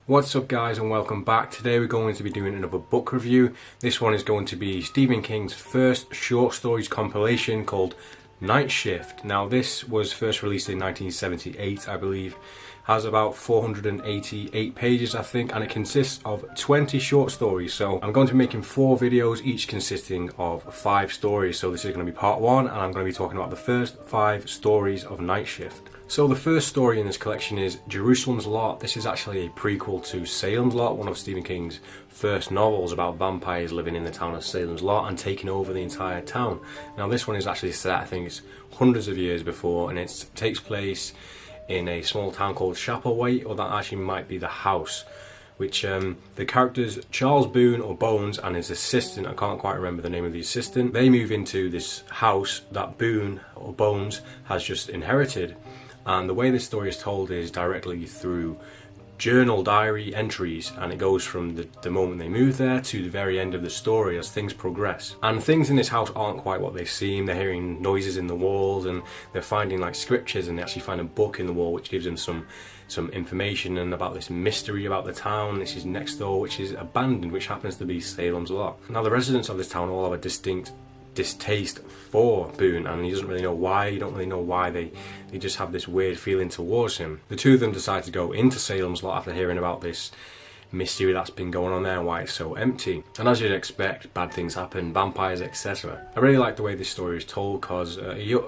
What's up guys and welcome back. Today we're going to be doing another book review. This one is going to be Stephen King's first short stories compilation called Night Shift. Now this was first released in 1978 I believe, has about 488 pages I think, and it consists of 20 short stories. So I'm going to be making 4 videos, each consisting of 5 stories. So this is going to be part 1 and I'm going to be talking about the first 5 stories of Night Shift. So the first story in this collection is Jerusalem's Lot. This is actually a prequel to Salem's Lot, one of Stephen King's first novels about vampires living in the town of Salem's Lot and taking over the entire town. Now this one is actually set, I think it's hundreds of years before, and it takes place in a small town called Chapelwaite, or that actually might be the house, which the characters Charles Boone, or Bones, and his assistant, I can't quite remember the name of the assistant, they move into this house that Boone, or Bones, has just inherited. And the way this story is told is directly through journal diary entries, and it goes from the moment they move there to the very end of the story as things progress. And things in this house aren't quite what they seem. They're hearing noises in the walls and they're finding like scriptures, and they actually find a book in the wall which gives them some information and about this mystery about the town. This is next door, which is abandoned, which happens to be Salem's Lot. Now the residents of this town all have a distinct distaste for Boone, and he doesn't really know why. You don't really know why. They just have this weird feeling towards him. The two of them decide to go into Salem's Lot after hearing about this mystery that's been going on there and why it's so empty. And as you'd expect, bad things happen, vampires, etc. I really like the way this story is told, because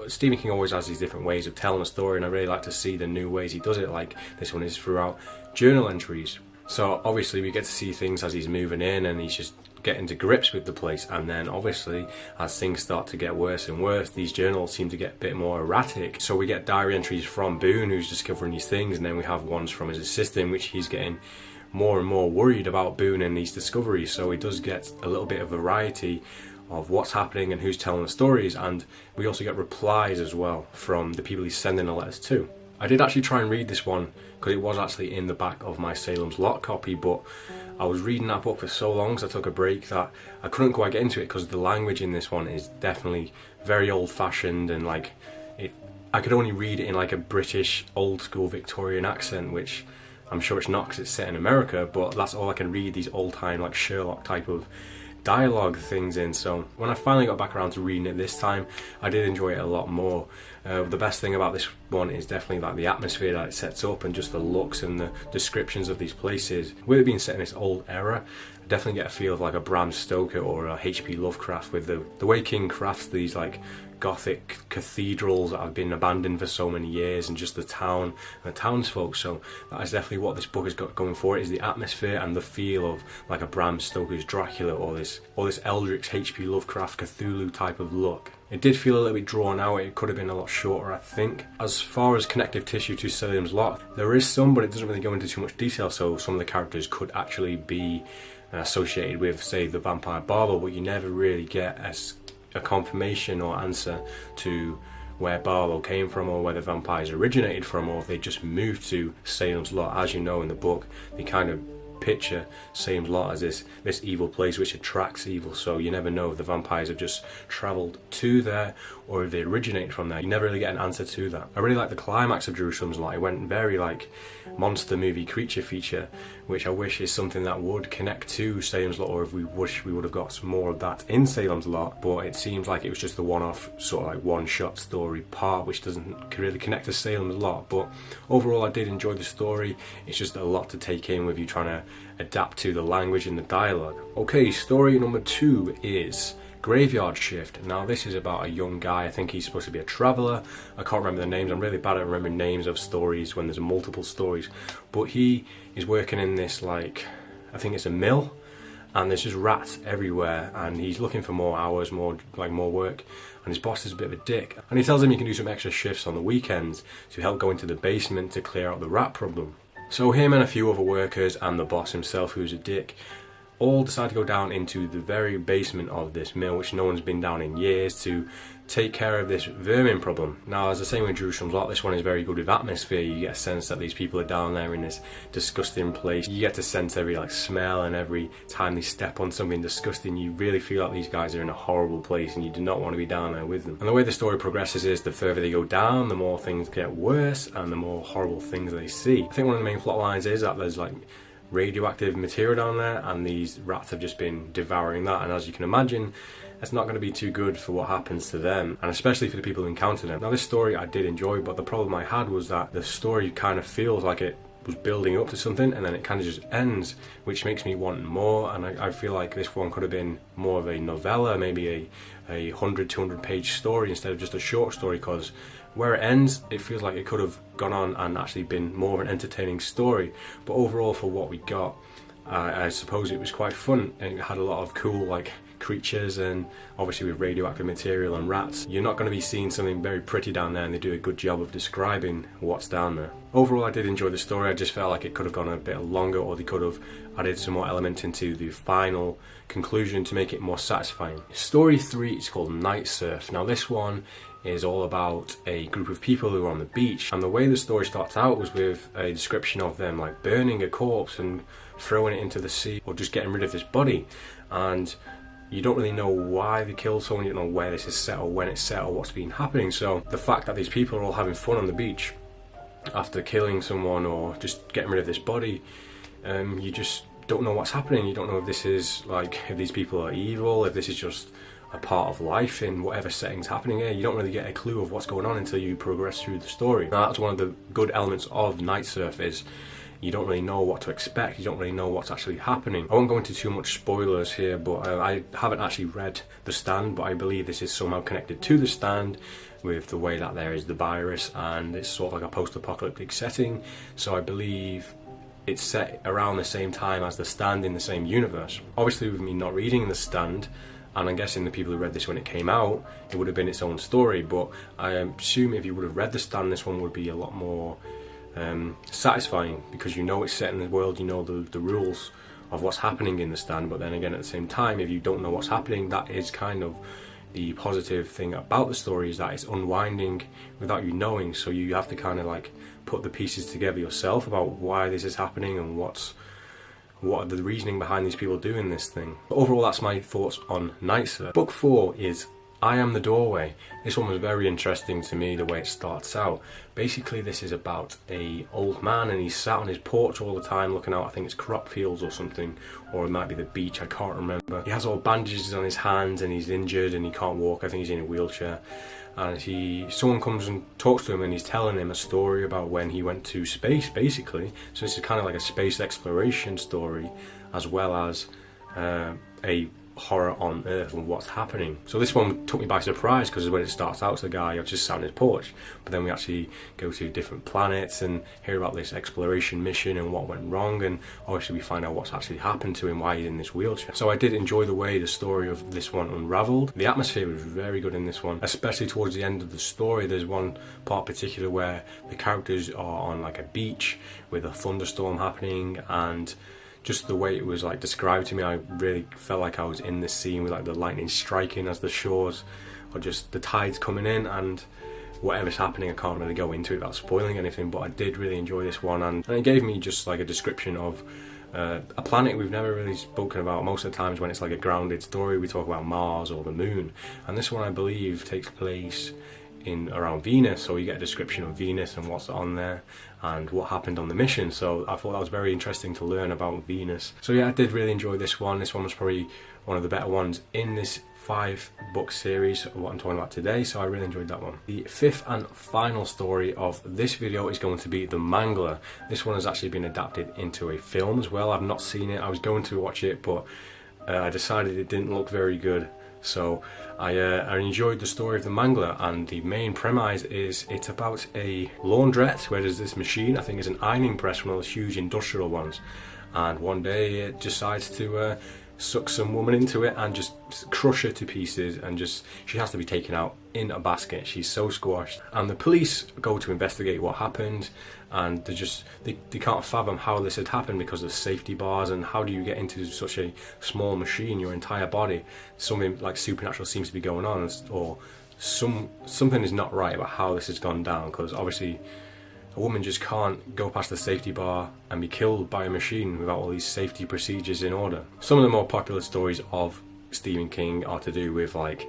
Stephen King always has these different ways of telling a story, and I really like to see the new ways he does it, like this one is throughout journal entries. So obviously we get to see things as he's moving in and he's just getting to grips with the place, and then obviously as things start to get worse and worse, these journals seem to get a bit more erratic. So we get diary entries from Boone, who's discovering these things, and then we have ones from his assistant, which he's getting more and more worried about Boone and these discoveries. So he does get a little bit of variety of what's happening and who's telling the stories, and we also get replies as well from the people he's sending the letters to. I did actually try and read this one because it was actually in the back of my Salem's Lot copy, but I was reading that book for so long, so I took a break, that I couldn't quite get into it because the language in this one is definitely very old-fashioned, and like I could only read it in like a British old-school Victorian accent, which I'm sure it's not because it's set in America, but that's all I can read, these old-time like Sherlock type of dialogue things in. So when I finally got back around to reading it this time, I did enjoy it a lot more. The best thing about this one is definitely like the atmosphere that it sets up, and just the looks and the descriptions of these places. With it being set in this old era, I definitely get a feel of like a Bram Stoker or a H.P. Lovecraft, with the way King crafts these like Gothic cathedrals that have been abandoned for so many years, and just the town and the townsfolk. So that is definitely what this book has got going for it, is the atmosphere and the feel of like a Bram Stoker's Dracula, or this Eldritch H.P. Lovecraft Cthulhu type of look. It did feel a little bit drawn out. It could have been a lot shorter, I think. As far as connective tissue to Salem's Lot, there is some, but it doesn't really go into too much detail. So some of the characters could actually be associated with, say, the vampire barber, but you never really get a confirmation or answer to where Barlow came from, or where the vampires originated from, or if they just moved to Salem's Lot. As you know in the book, they kind of picture Salem's Lot as this evil place which attracts evil, so you never know if the vampires have just travelled to there or if they originate from there. You never really get an answer to that. I really like the climax of Jerusalem's Lot. It went very like monster movie creature feature, which I wish is something that would connect to Salem's Lot, or if we wish we would have got some more of that in Salem's Lot, but it seems like it was just the one-off sort of like one-shot story part, which doesn't really connect to Salem's Lot. But overall I did enjoy the story. It's just a lot to take in with you trying to adapt to the language and the dialogue. Okay, story number 2 is Graveyard Shift. Now this is about a young guy. I think he's supposed to be a traveller. I can't remember the names. I'm really bad at remembering names of stories when there's multiple stories. But he is working in this, like, I think it's a mill, and there's just rats everywhere, and he's looking for more hours, more work, and his boss is a bit of a dick. And he tells him he can do some extra shifts on the weekends to help go into the basement to clear out the rat problem. So him and a few other workers and the boss himself, who's a dick, all decide to go down into the very basement of this mill, which no one's been down in years, to take care of this vermin problem. Now, as I say with Jerusalem's Lot, this one is very good with atmosphere. You get a sense that these people are down there in this disgusting place. You get to sense every like smell, and every time they step on something disgusting, you really feel like these guys are in a horrible place and you do not want to be down there with them. And the way the story progresses is the further they go down, the more things get worse and the more horrible things they see. I think one of the main plot lines is that there's like radioactive material down there, and these rats have just been devouring that, and as you can imagine, it's not going to be too good for what happens to them, and especially for the people who encounter them. Now, this story I did enjoy, but the problem I had was that the story kind of feels like it was building up to something, and then it kind of just ends, which makes me want more. And I feel like this one could have been more of a novella, maybe a 100-200 page story instead of just a short story, because where it ends, it feels like it could have gone on and actually been more of an entertaining story. But overall, for what we got, I suppose it was quite fun, and it had a lot of cool like creatures, and obviously with radioactive material and rats, you're not going to be seeing something very pretty down there, and they do a good job of describing what's down there. Overall, I did enjoy the story. I just felt like it could have gone a bit longer, or they could have added some more elements into the final conclusion to make it more satisfying. Story 3 is called Night Shift. Now, this one is all about a group of people who are on the beach, and the way the story starts out was with a description of them like burning a corpse and throwing it into the sea, or just getting rid of this body. And you don't really know why they killed someone, you don't know where this is set or when it's set or what's been happening. So the fact that these people are all having fun on the beach after killing someone or just getting rid of this body, you just don't know what's happening. You don't know if this is like, if these people are evil, if this is just a part of life in whatever setting's happening here. You don't really get a clue of what's going on until you progress through the story. Now, that's one of the good elements of Night Shift, is you don't really know what to expect, you don't really know what's actually happening. I won't go into too much spoilers here, but I haven't actually read The Stand, but I believe this is somehow connected to The Stand with the way that there is the virus, and it's sort of like a post-apocalyptic setting, so I believe it's set around the same time as The Stand in the same universe. Obviously, with me not reading The Stand, and I'm guessing the people who read this when it came out, it would have been its own story, but I assume if you would have read The Stand, this one would be a lot more satisfying, because you know it's set in the world, you know the rules of what's happening in The Stand. But then again, at the same time, if you don't know what's happening, that is kind of the positive thing about the story, is that it's unwinding without you knowing, so you have to kind of like put the pieces together yourself about why this is happening and what are the reasoning behind these people doing this thing. But overall, that's my thoughts on Night Shift. Book 4 is I Am the Doorway. This one was very interesting to me, the way it starts out. Basically, this is about a old man, and he's sat on his porch all the time looking out, I think it's crop fields or something, or it might be the beach, I can't remember. He has all bandages on his hands, and he's injured and he can't walk, I think he's in a wheelchair. And someone comes and talks to him, and he's telling him a story about when he went to space, basically. So this is kind of like a space exploration story, as well as a horror on Earth and what's happening. So this one took me by surprise, because when it starts out, it's a guy just sat on his porch, but then we actually go to different planets and hear about this exploration mission and what went wrong, and obviously we find out what's actually happened to him, why he's in this wheelchair. So I did enjoy the way the story of this one unraveled. The atmosphere was very good in this one, especially towards the end of the story. There's one part particular where the characters are on like a beach with a thunderstorm happening, and just the way it was like described to me, I really felt like I was in this scene with like the lightning striking as the shores, or just the tides coming in, and whatever's happening. I can't really go into it without spoiling anything, but I did really enjoy this one, and it gave me just like a description of a planet we've never really spoken about. Most of the times when it's like a grounded story, we talk about Mars or the moon, and this one I believe takes place in around Venus, so you get a description of Venus and what's on there and what happened on the mission. So I thought that was very interesting to learn about Venus. So yeah, I did really enjoy this one. This one was probably one of the better ones in this 5-book series of what I'm talking about today, so I really enjoyed that one. The 5th and final story of this video is going to be The Mangler. This one has actually been adapted into a film as well. I've not seen it. I was going to watch it, but I decided it didn't look very good. So I enjoyed the story of The Mangler, and the main premise is it's about a laundrette where there's this machine, I think it's an ironing press, one of those huge industrial ones, and one day it decides to suck some woman into it and just crush her to pieces, and she has to be taken out in a basket. She's so squashed, and the police go to investigate what happened, and they can't fathom how this had happened because of safety bars, and how do you get into such a small machine, your entire body. Something like supernatural seems to be going on, or something is not right about how this has gone down, because obviously a woman just can't go past the safety bar and be killed by a machine without all these safety procedures in order. Some of the more popular stories of Stephen King are to do with like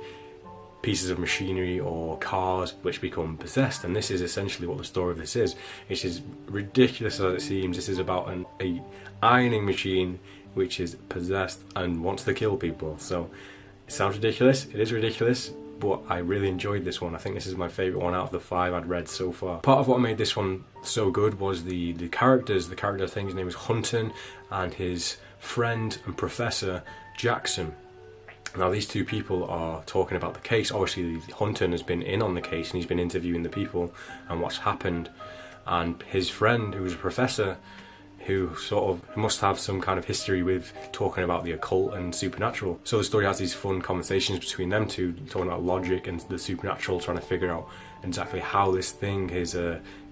pieces of machinery or cars which become possessed, and this is essentially what the story of this is. It's as ridiculous as it seems. This is about a ironing machine which is possessed and wants to kill people. So it sounds ridiculous, it is ridiculous, but I really enjoyed this one. I think this is my favourite one out of the 5 I'd read so far. Part of what made this one so good was the characters. The character, I think his name is Hunton, and his friend and professor Jackson. Now these two people are talking about the case. Obviously Hunton has been in on the case and he's been interviewing the people and what's happened, and his friend, who's a professor, who sort of must have some kind of history with talking about the occult and supernatural. So the story has these fun conversations between them two, talking about logic and the supernatural, trying to figure out exactly how this thing is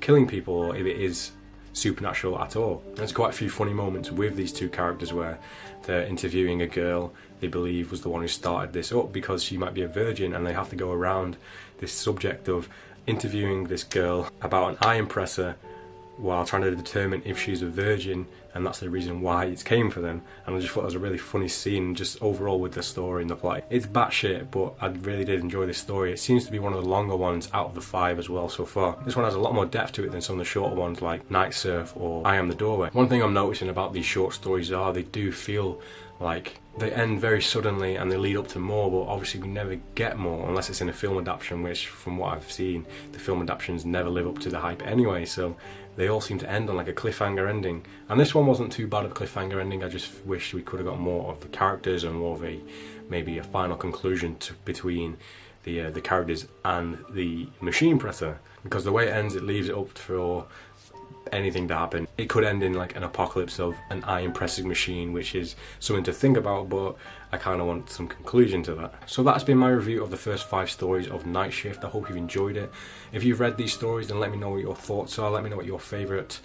killing people, or if it is supernatural at all. There's quite a few funny moments with these two characters where they're interviewing a girl they believe was the one who started this up because she might be a virgin, and they have to go around this subject of interviewing this girl about an iron presser while trying to determine if she's a virgin, and that's the reason why it came for them. And I just thought it was a really funny scene, just overall with the story and the plot. It's batshit, but I really did enjoy this story. It seems to be one of the longer ones out of the 5 as well so far. This one has a lot more depth to it than some of the shorter ones like Night Surf or I Am the Doorway. One thing I'm noticing about these short stories are they do feel like they end very suddenly and they lead up to more, but obviously we never get more unless it's in a film adaptation, which from what I've seen, the film adaptations never live up to the hype anyway, so they all seem to end on like a cliffhanger ending. And this one wasn't too bad of a cliffhanger ending. I just wish we could have got more of the characters and more of maybe a final conclusion between the characters and the machine presser, because the way it ends, it leaves it up for anything to happen. It could end in like an apocalypse of an iron pressing machine, which is something to think about, but I kind of want some conclusion to that. So that's been my review of the first 5 stories of Night Shift. I hope you've enjoyed it. If you've read these stories, then let me know what your thoughts are. Let me know what your favourite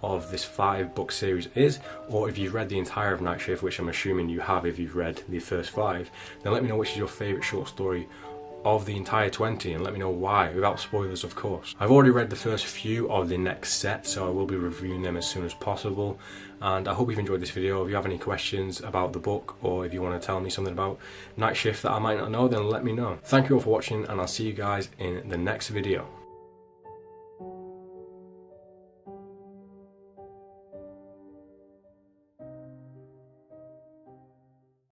of this 5-book series is, or if you've read the entire of Night Shift, which I'm assuming you have if you've read the first 5, then let me know which is your favourite short story of the entire 20, and let me know why, without spoilers of course. I've already read the first few of the next set, so I will be reviewing them as soon as possible, and I hope you've enjoyed this video. If you have any questions about the book, or if you want to tell me something about Night Shift that I might not know, then let me know. Thank you all for watching, and I'll see you guys in the next video.